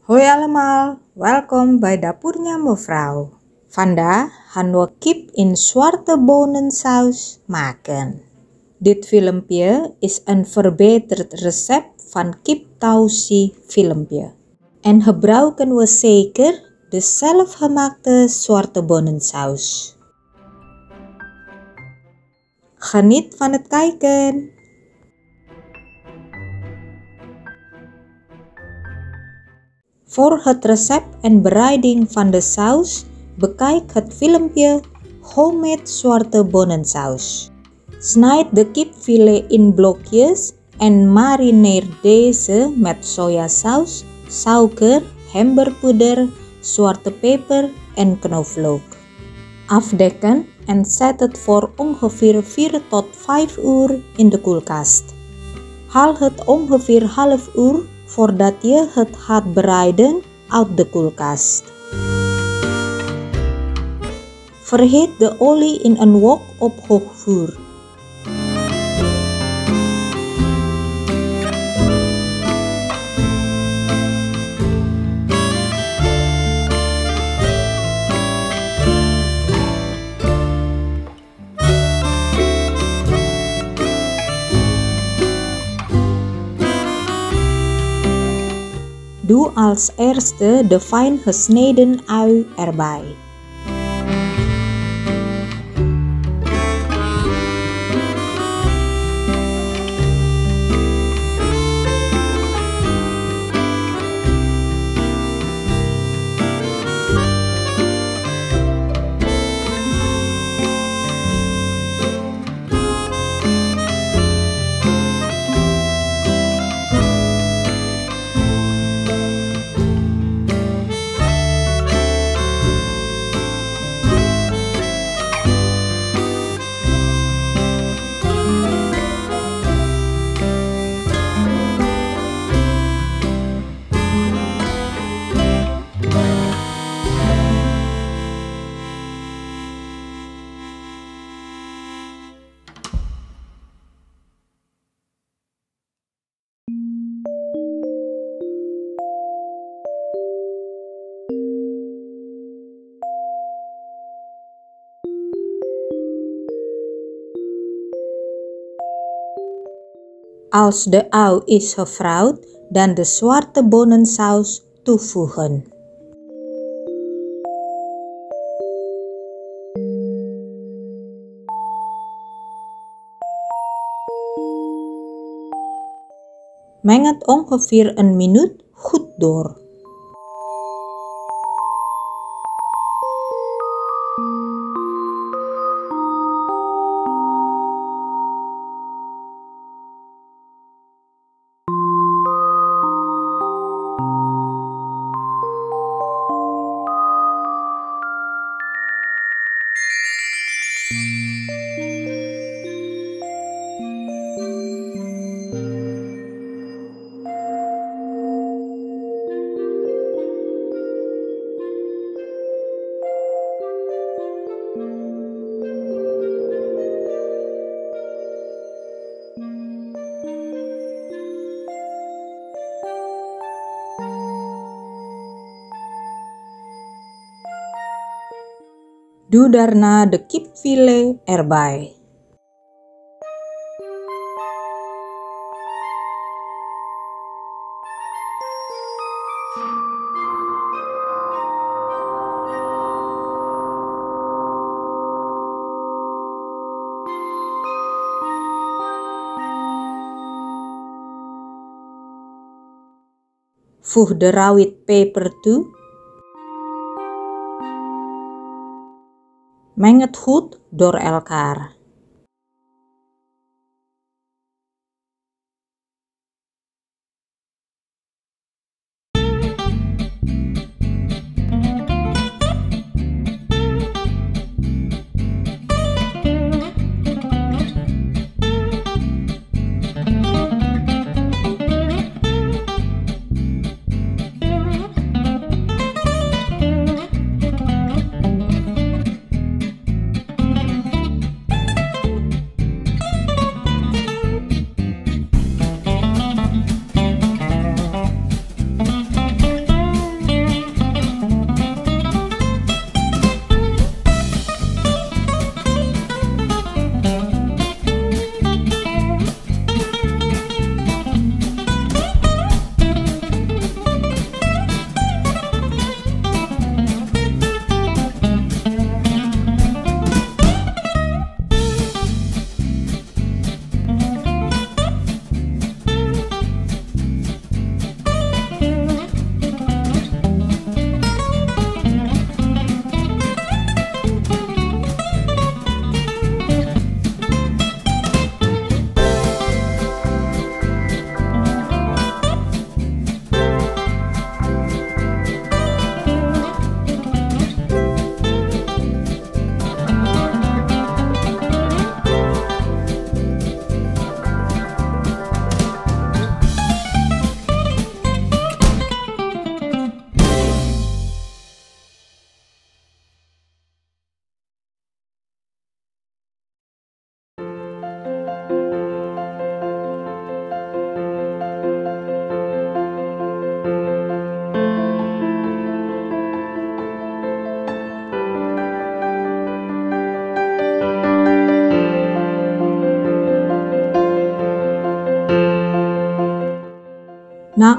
Hoi allemaal, welkom bij dapurnya mevrouw. Vandaag gaan we kip in zwarte bonensaus maken. Dit filmpje is een verbeterd recept van kip tausi filmpje. En gebruiken we zeker de zelfgemaakte zwarte bonensaus. Geniet van het kijken! Voor het recept en bereiding van de saus, bekijk het filmpje Homemade zwarte bonensaus. Snijd de kipfilet in blokjes en marineer deze met sojasaus, suiker, gemberpoeder, zwarte peper en knoflook. Afdekken en zet het voor ongeveer 4 tot 5 uur in de koelkast. Haal het ongeveer half uur voordat je het gaat bereiden uit de koelkast. Verhit de olie in een wok op hoog vuur. Doe als eerste de fijn gesneden ui erbij. Als de ui is gevrouwd, dan de zwarte bonensaus toevoegen. Meng het ongeveer een minuut goed door. Doe daarna de kipfilet erbij. Voeg de rawit peper toe. Meng het goed door elkaar.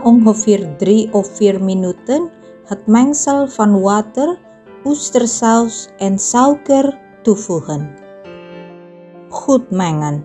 ongeveer 3 of 4 minuten het mengsel van water, oestersaus en suiker toevoegen. Goed mengen.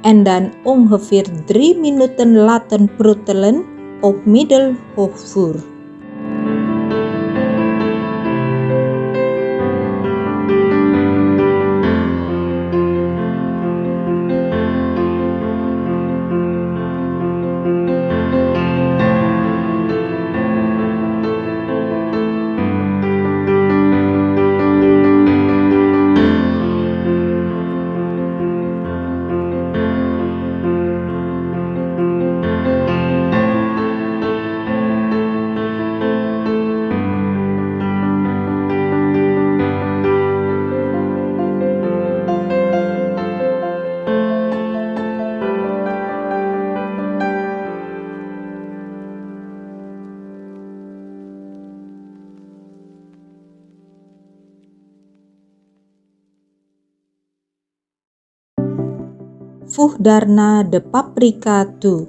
En dan ongeveer 3 minuten laten pruttelen op middelhoog vuur. Voeg daarna de paprika toe.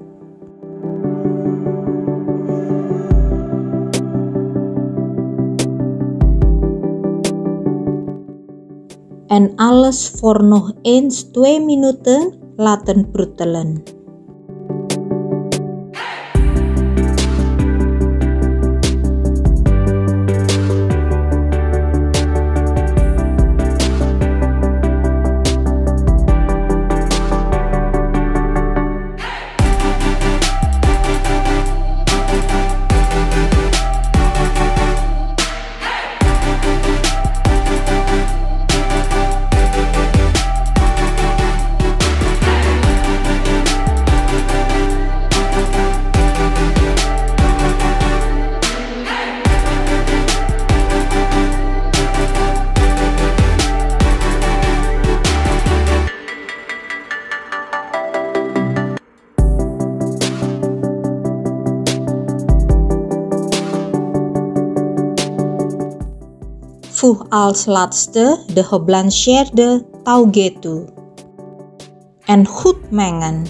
En alles voor nog eens 2 minuten laten pruttelen. Voeg als laatste de geblancheerde tauge toe. En goed mengen.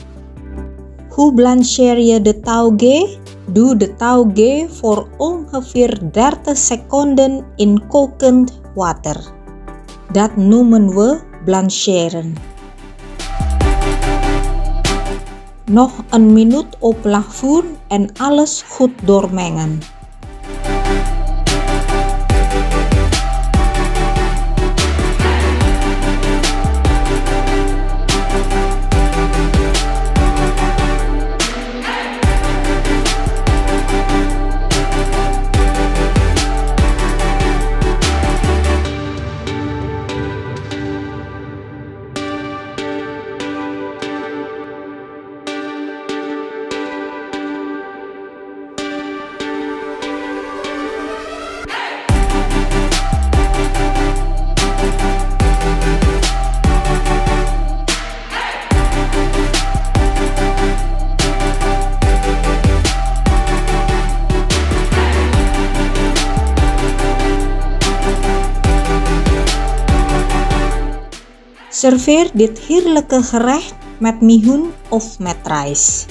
Hoe blancheer je de tauge? Doe de tauge voor ongeveer 30 seconden in kokend water. Dat noemen we blancheren. Nog een minuut op laag vuur en alles goed doormengen. Serveer dit heerlijke gerecht met mihun of met rijst.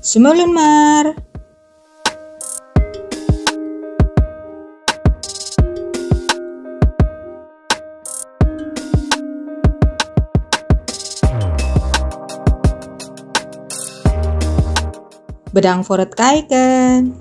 Semulun maar. Bedankt voor het kijken.